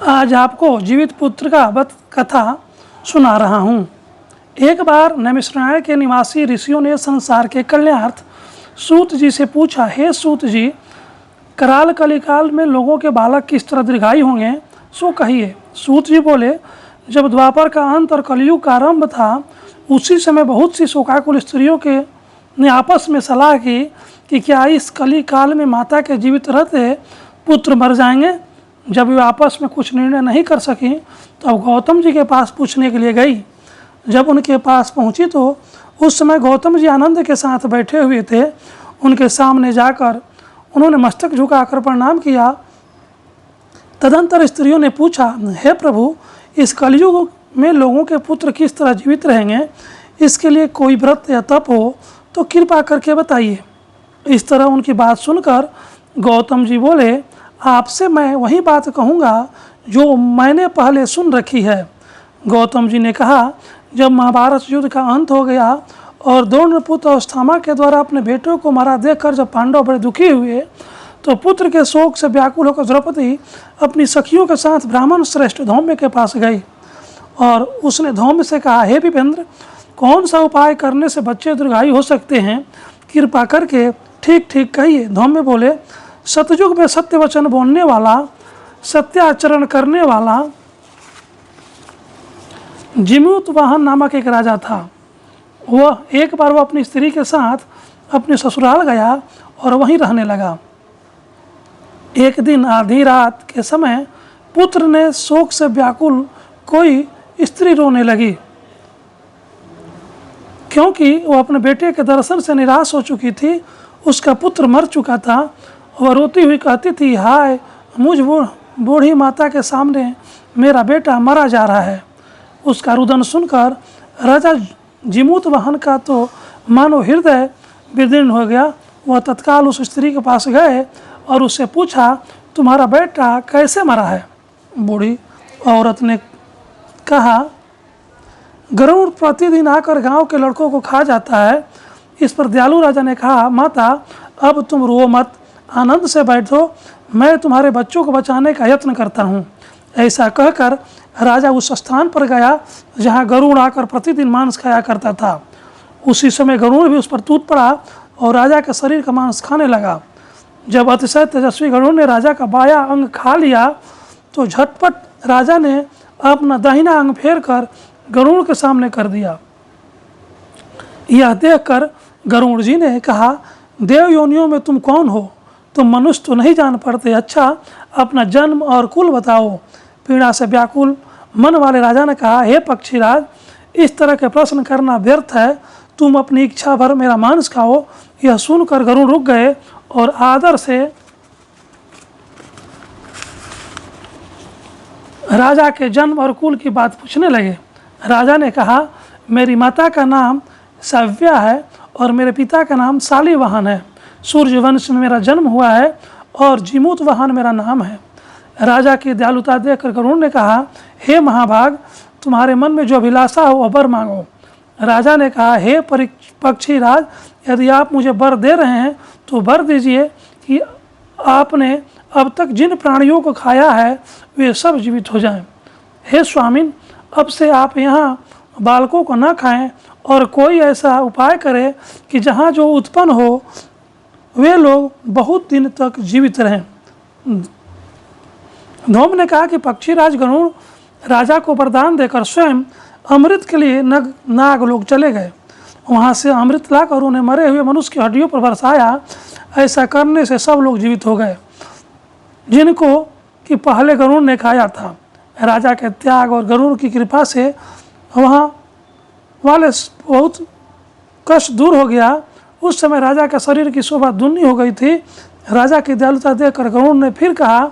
आज आपको जीवित पुत्र का वध कथा सुना रहा हूँ। एक बार नैमिषारण्य के निवासी ऋषियों ने संसार के कल्याणार्थ सूत जी से पूछा, हे सूत जी, कराल कलिकाल में लोगों के बालक किस तरह दीर्घायु होंगे, सो कहिए। सूत जी बोले, जब द्वापर का अंत और कलयुग का आरंभ था, उसी समय बहुत सी शोकाकुल स्त्रियों के ने आपस में सलाह की कि क्या इस कली काल में माता के जीवित रहते पुत्र मर जाएंगे। जब वे आपस में कुछ निर्णय नहीं कर सकी तो अब गौतम जी के पास पूछने के लिए गई। जब उनके पास पहुंची तो उस समय गौतम जी आनंद के साथ बैठे हुए थे। उनके सामने जाकर उन्होंने मस्तक झुकाकर प्रणाम किया। तदंतर स्त्रियों ने पूछा, हे प्रभु, इस कलयुग में लोगों के पुत्र किस तरह जीवित रहेंगे, इसके लिए कोई व्रत या तप हो तो कृपा करके बताइए। इस तरह उनकी बात सुनकर गौतम जी बोले, आपसे मैं वही बात कहूँगा जो मैंने पहले सुन रखी है। गौतम जी ने कहा, जब महाभारत युद्ध का अंत हो गया और द्रोणपुत्र अश्वत्थामा के द्वारा अपने बेटों को मारा देखकर जब पांडव बड़े दुखी हुए तो पुत्र के शोक से व्याकुल होकर द्रौपदी अपनी सखियों के साथ ब्राह्मण श्रेष्ठ धौम्य के पास गई और उसने धौम्य से कहा, हे विपेंद्र, कौन सा उपाय करने से बच्चे दीर्घायु हो सकते हैं, कृपा करके ठीक ठीक कहिए। धौम्य बोले, सतयुग में सत्य वचन बोलने वाला, सत्याचरण करने वाला जिमूतवाहन नामक एक राजा था। एक बार वह अपनी स्त्री के साथ अपने ससुराल गया और वहीं रहने लगा। एक दिन आधी रात के समय पुत्र ने शोक से व्याकुल कोई स्त्री रोने लगी, क्योंकि वह अपने बेटे के दर्शन से निराश हो चुकी थी। उसका पुत्र मर चुका था। वह रोती हुई कहती थी, हाय, मुझ बूढ़ी माता के सामने मेरा बेटा मरा जा रहा है। उसका रुदन सुनकर राजा जिमूतवाहन का तो मानो हृदय विदीर्ण हो गया। वह तत्काल उस स्त्री के पास गए और उससे पूछा, तुम्हारा बेटा कैसे मरा है। बूढ़ी औरत ने कहा, गरुड़ प्रतिदिन आकर गांव के लड़कों को खा जाता है। इस पर दयालु राजा ने कहा, माता, अब तुम रो मत, आनंद से बैठो, मैं तुम्हारे बच्चों को बचाने का यत्न करता हूँ। ऐसा कहकर राजा उस स्थान पर गया जहाँ गरुड़ आकर प्रतिदिन मांस खाया करता था। उसी समय गरुड़ भी उस पर टूट पड़ा और राजा के शरीर का मांस खाने लगा। जब अतिशय तेजस्वी गरुड़ ने राजा का बायां अंग खा लिया तो झटपट राजा ने अपना दाहिना अंग फेर कर गरुड़ के सामने कर दिया। यह देखकर गरुड़ जी ने कहा, देव योनियों में तुम कौन हो, तुम मनुष्य तो नहीं जान पड़ते। अच्छा, अपना जन्म और कुल बताओ। पीड़ा से व्याकुल मन वाले राजा ने कहा, हे पक्षीराज, इस तरह के प्रश्न करना व्यर्थ है, तुम अपनी इच्छा भर मेरा मांस खाओ। यह सुनकर गरुड़ रुक गए और आदर से राजा के जन्म और कुल की बात पूछने लगे। राजा ने कहा, मेरी माता का नाम सव्या है और मेरे पिता का नाम शालिवाहन है। सूर्यवंश में मेरा जन्म हुआ है और जिमूतवाहन मेरा नाम है। राजा की दयालुता देखकर गरुड़ ने कहा, हे महाभाग, तुम्हारे मन में जो अभिलाषा हो वह वर मांगो। राजा ने कहा, हे पक्षीराज, यदि आप मुझे वर दे रहे हैं तो वर दीजिए कि आपने अब तक जिन प्राणियों को खाया है वे सब जीवित हो जाएं। हे स्वामिन, अब से आप यहाँ बालकों को न खाएं और कोई ऐसा उपाय करें कि जहाँ जो उत्पन्न हो वे लोग बहुत दिन तक जीवित रहें। धौम्य ने कहा कि पक्षीराज गरुड़ राजा को वरदान देकर स्वयं अमृत के लिए नाग लोग चले गए। वहाँ से अमृत लाकर उन्हें मरे हुए मनुष्य की हड्डियों पर बरसाया। ऐसा करने से सब लोग जीवित हो गए जिनको कि पहले गरुड़ ने खाया था। राजा के त्याग और गरुड़ की कृपा से वहाँ वाले बहुत कष्ट दूर हो गया। उस समय राजा के शरीर की शोभा दुनी हो गई थी। राजा की दयालुता देखकर गरुड़ ने फिर कहा,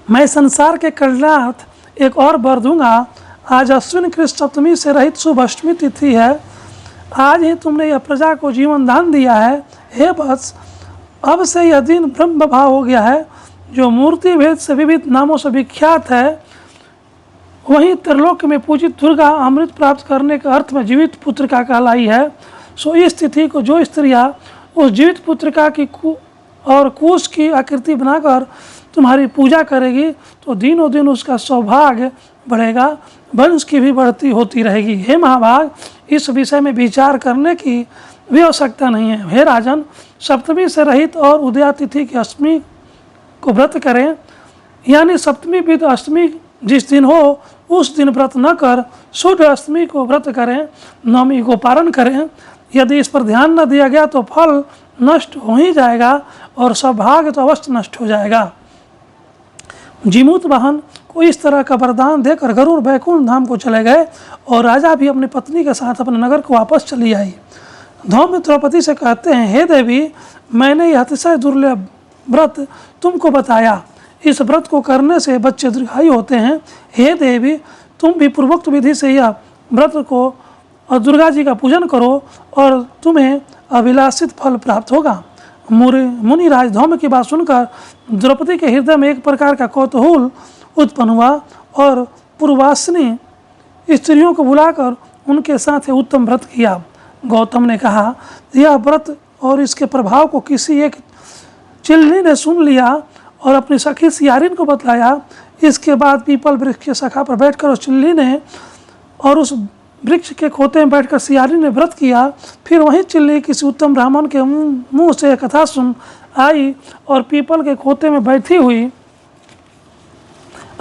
मैं संसार के कल्याणार्थ एक और वर दूंगा। आज अश्विन कृष्ण सप्तमी से रहित शुभ अष्टमी तिथि है। आज ही तुमने यह प्रजा को जीवन दान दिया है। हे वत्स, अब से यह दिन ब्रह्म भाव हो गया है, जो मूर्ति भेद से विविध नामों से विख्यात है। वहीं त्रिलोक में पूजित दुर्गा अमृत प्राप्त करने के अर्थ में जीवित पुत्रिका कहलाई है। सो इस तिथि को जो स्त्रियाँ उस जीवित पुत्रिका की और कुश की आकृति बनाकर तुम्हारी पूजा करेगी तो दिनों दिन उसका सौभाग्य बढ़ेगा, वंश की भी बढ़ती होती रहेगी। हे महाभाग, इस विषय में विचार करने की भी आवश्यकता नहीं है। हे राजन, सप्तमी से रहित और उदया तिथि की अष्टमी को व्रत करें, यानी सप्तमी विद अष्टमी जिस दिन हो उस दिन व्रत न कर शुद्ध अष्टमी को व्रत करें, नवमी को पारण करें। यदि इस पर ध्यान न दिया गया तो फल नष्ट हो ही जाएगा और सौभाग्य तो अवश्य नष्ट हो जाएगा। जीमूत वाहन को इस तरह का वरदान देकर गरुड़ बैकुंठ धाम को चले गए और राजा भी अपनी पत्नी के साथ अपने नगर को वापस चली आई। धौम्य द्रौपदी से कहते हैं, हे देवी, मैंने यह अतिशय दुर्लभ व्रत तुमको बताया। इस व्रत को करने से बच्चे दीर्घायु होते हैं। हे देवी, तुम भी पूर्वोक्त विधि से यह व्रत को और दुर्गा जी का पूजन करो और तुम्हें अभिलाषित फल प्राप्त होगा। मुनिराज धौम्य की बात सुनकर द्रौपदी के हृदय में एक प्रकार का कौतूहल उत्पन्न हुआ और पूर्वासिनी स्त्रियों को बुलाकर उनके साथ उत्तम व्रत किया। गौतम ने कहा, यह व्रत और इसके प्रभाव को किसी एक चिल्ली ने सुन लिया और अपनी सखी सियारिन को बतलाया। इसके बाद पीपल वृक्ष के शाखा पर बैठकर उस चिल्ली ने और उस वृक्ष के खोते में बैठकर सियारिन ने व्रत किया। फिर वही चिल्ली किसी उत्तम ब्राह्मण के मुंह से कथा सुन आई और पीपल के खोते में बैठी हुई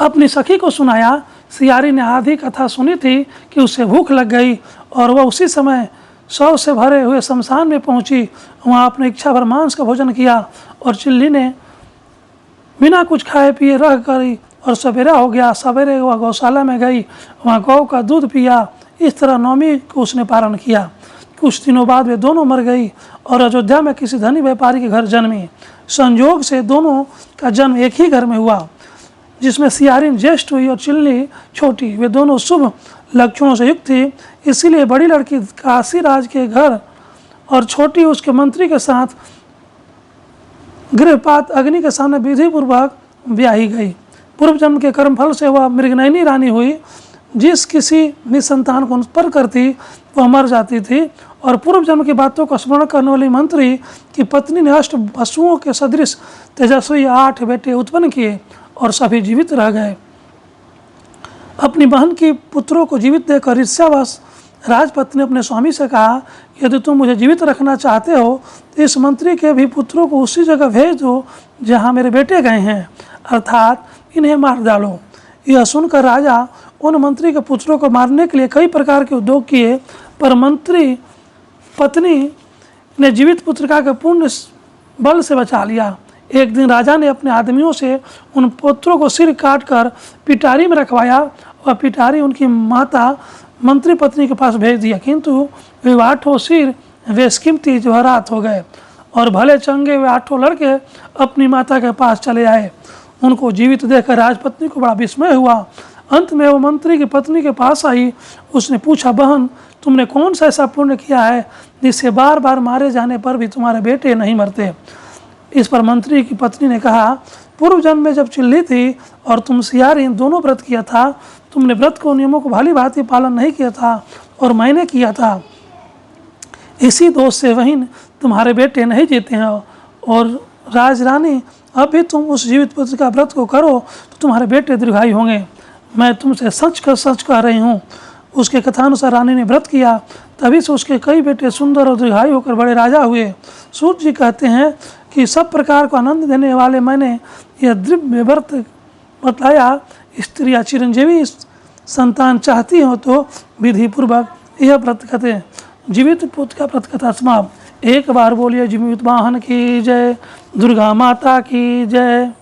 अपनी सखी को सुनाया। सियारी ने आधी कथा सुनी थी कि उसे भूख लग गई और वह उसी समय शव से भरे हुए शमशान में पहुंची। वहाँ अपनी इच्छा भर मांस का भोजन किया और चिल्ली ने बिना कुछ खाए पिए रह गई और सवेरा हो गया। सवेरे वह गौशाला में गई, वहाँ गौ का दूध पिया। इस तरह नवमी को उसने पारण किया। कुछ दिनों बाद वे दोनों मर गई और अयोध्या में किसी धनी व्यापारी के घर जन्मी। संयोग से दोनों का जन्म एक ही घर में हुआ, जिसमें सियारिन ज्येष्ठ हुई और चिल्ली छोटी। वे दोनों शुभ लक्षणों से युक्त थी, इसीलिए बड़ी लड़की काशीराज के घर और छोटी उसके मंत्री के साथ गृहपात अग्नि के सामने विधिपूर्वक ब्याही गई। पूर्व जन्म के कर्मफल से वह मृगनयनी रानी हुई। जिस किसी भी संतान को उत्पन्न करती वह मर जाती थी और पूर्व जन्म की बातों का स्मरण करने वाली मंत्री की पत्नी ने 8 पशुओं के सदृश तेजस्वी 8 बेटे उत्पन्न किए और सभी जीवित रह गए। अपनी बहन की पुत्रों को जीवित देखकर ईर्ष्यावश राजपत्नी ने अपने स्वामी से कहा, यदि तुम मुझे जीवित रखना चाहते हो तो इस मंत्री के भी पुत्रों को उसी जगह भेज दो जहाँ मेरे बेटे गए हैं, अर्थात इन्हें मार डालो। यह सुनकर राजा उन मंत्री के पुत्रों को मारने के लिए कई प्रकार के उद्योग किए, पर मंत्री पत्नी ने जीवित पुत्रिका के पूर्ण बल से बचा लिया। एक दिन राजा ने अपने आदमियों से उन पुत्रों को सिर काटकर पिटारी में रखवाया और पिटारी उनकी माता मंत्री पत्नी के पास भेज दिया, किंतु वे 8 सिर बेशकीमती जवाहरात हो गए और भले चंगे वे 8 लड़के अपनी माता के पास चले आए। उनको जीवित देखकर राजपत्नी को बड़ा विस्मय हुआ। अंत में वो मंत्री की पत्नी के पास आई। उसने पूछा, बहन, तुमने कौन सा ऐसा पुण्य किया है जिससे बार बार मारे जाने पर भी तुम्हारे बेटे नहीं मरते? इस पर मंत्री की पत्नी ने कहा, पूर्व जन्म में जब चिल्ली थी और तुम सियारिन दोनों व्रत किया था, तुमने व्रत को नियमों को भली भांति पालन नहीं किया था और मैंने किया था। इसी दोष से वहीं तुम्हारे बेटे नहीं जीते हैं। और राजरानी, अब भी तुम उस जीवित पुत्र का व्रत को करो तो तुम्हारे बेटे दीर्घायु होंगे। मैं तुमसे सच कह रही हूँ। उसके कथानुसार रानी ने व्रत किया, तभी से उसके कई बेटे सुंदर और दीर्घायु होकर बड़े राजा हुए। सूर्य जी कहते हैं कि सब प्रकार को आनंद देने वाले मैंने यह दिव्य व्रत बतलाया। स्त्रियाँ चिरंजीवी संतान चाहती हो तो विधि पूर्वक यह व्रत करें। जीवित पुत्र का व्रत कथा समाप्त। एक बार बोलिए जीवित वाहन की जय, दुर्गा माता की जय।